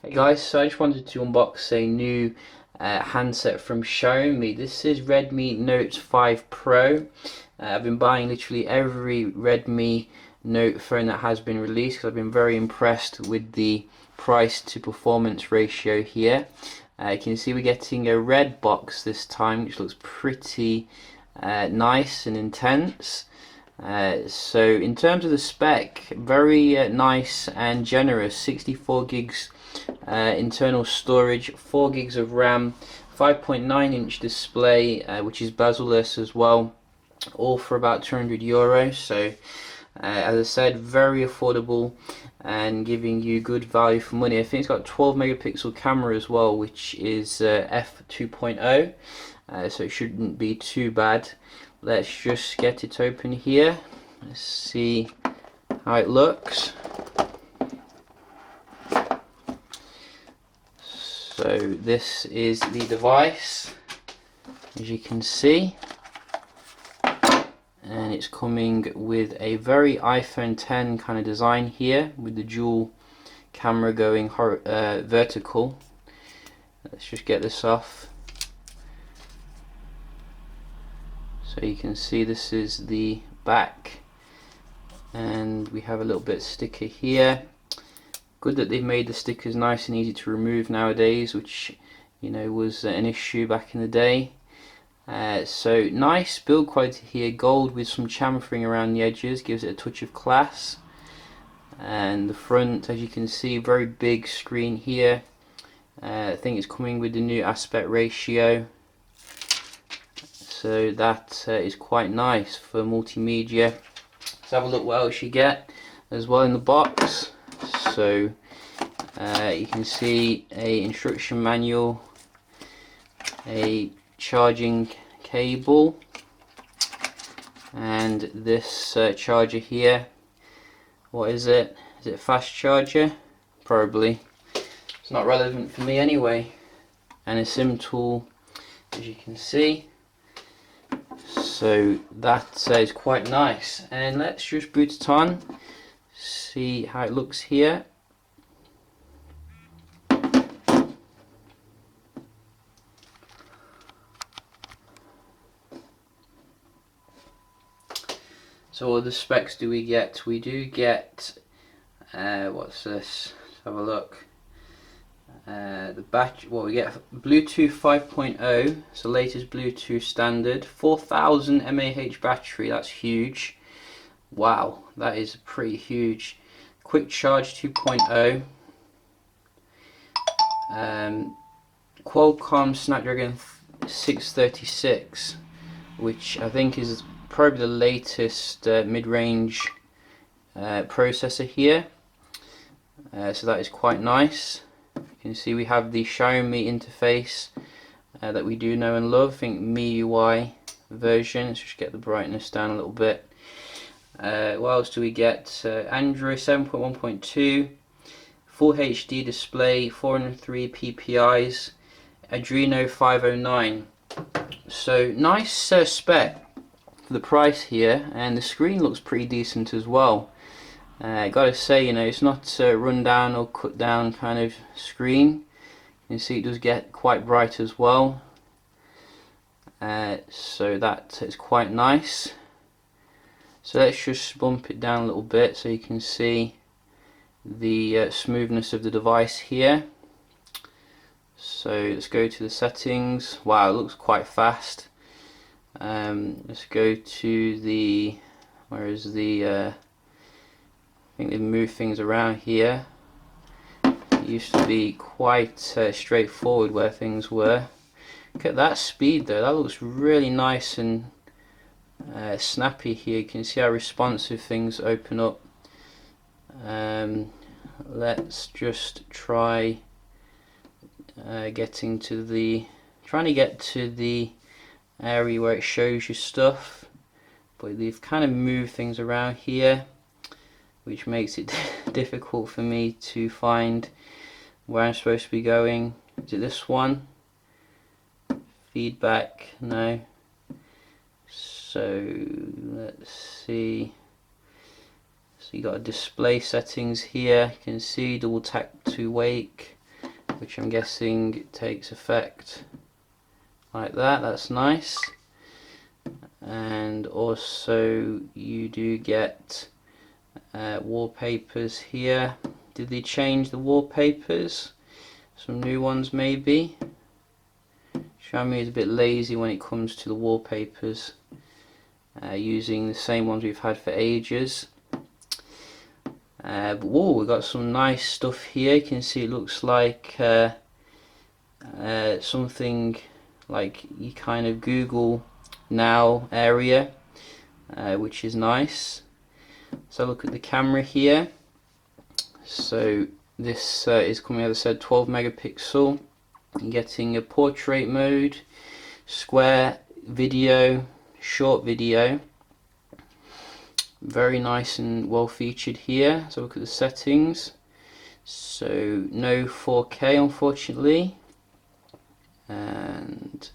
Hey guys, so I just wanted to unbox a new handset from Xiaomi. This is Redmi Note 5 Pro. I've been buying literally every Redmi Note phone that has been released because I've been very impressed with the price to performance ratio here. You can see we're getting a red box this time, which looks pretty nice and intense. So in terms of the spec, very nice and generous. 64 gigs internal storage, 4 gigs of RAM, 5.9-inch display, which is bezel-less as well, all for about €200. So as I said, very affordable and giving you good value for money. I think it's got 12 megapixel camera as well, which is f2.0, so it shouldn't be too bad. Let's just get it open here. Let's see how it looks. So this is the device, as you can see, and it's coming with a very iPhone 10 kind of design here, with the dual camera going vertical. Let's just get this off. So you can see this is the back, and we have a little bit of sticker here. Good that they've made the stickers nice and easy to remove nowadays, which was an issue back in the day. So nice build quality here, gold with some chamfering around the edges, gives it a touch of class. And the front, as you can see, very big screen here. I think it's coming with the new aspect ratio, so that is quite nice for multimedia. Let's have a look what else you get as well in the box. So you can see a instruction manual, a charging cable, and this charger here. What is it? Is it a fast charger? Probably. It's not relevant for me anyway. And a SIM tool, as you can see. So that is quite nice. And let's just boot it on, see how it looks here. So what other specs do we get? We do get, what's this? Let's have a look. The battery, well, we get Bluetooth 5.0, so latest Bluetooth standard, 4000 mAh battery, that's huge. Wow, that is pretty huge. Quick charge 2.0. Qualcomm Snapdragon 636, which I think is probably the latest mid-range processor here. So that is quite nice. You can see we have the Xiaomi interface that we do know and love. I think MIUI version. Let's just get the brightness down a little bit. What else do we get? Android 7.1.2, Full HD display, 403 PPIs, Adreno 509. So nice spec for the price here, and the screen looks pretty decent as well. Gotta say, it's not a run down or cut down kind of screen. You can see it does get quite bright as well. So that is quite nice. So let's just bump it down a little bit so you can see the smoothness of the device here. So let's go to the settings. Wow, it looks quite fast. Let's go to the, where is the, I think they've moved things around here. It used to be quite straightforward where things were. Look at that speed though, that looks really nice and snappy here. You can see how responsive things open up. Let's just try trying to get to the area where it shows you stuff, but they've kind of moved things around here, which makes it difficult for me to find where I'm supposed to be going. Is it this one? Feedback? No. So let's see. So you got a display settings here. You can see double tap to wake. which I'm guessing takes effect like that. That's nice. And also you do get wallpapers here. Did they change the wallpapers? Some new ones maybe. Xiaomi is a bit lazy when it comes to the wallpapers, using the same ones we've had for ages. But whoa, we've got some nice stuff here. You can see it looks like something like you kind of Google Now area, which is nice. So look at the camera here. So this is coming, as I said, 12 megapixel. You're getting a portrait mode, square video, short video. Very nice and well featured here. So look at the settings. So no 4K unfortunately. And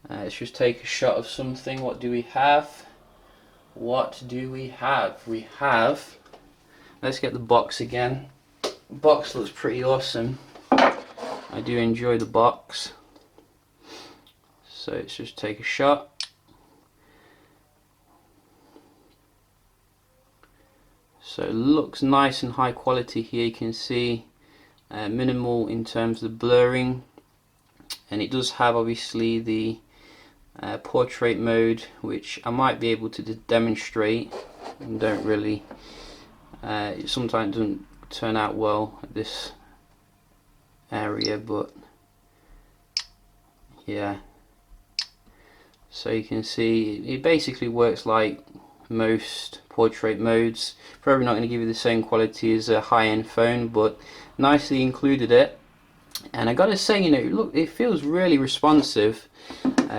let's just take a shot of something. What do we have? What do we have? We have, let's get the box again. The box looks pretty awesome. I do enjoy the box. So let's just take a shot. So it looks nice and high quality here. You can see minimal in terms of the blurring, and it does have obviously the portrait mode, which I might be able to demonstrate, and don't really, it sometimes doesn't turn out well at this area, but yeah. So you can see it basically works like most portrait modes. Probably not going to give you the same quality as a high-end phone, but nicely included it. And I gotta say, you know, look, it feels really responsive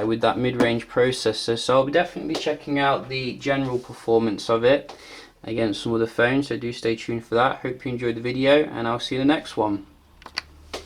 with that mid-range processor. So I'll definitely be checking out the general performance of it against some other phones, so do stay tuned for that. Hope you enjoyed the video, and I'll see you in the next one.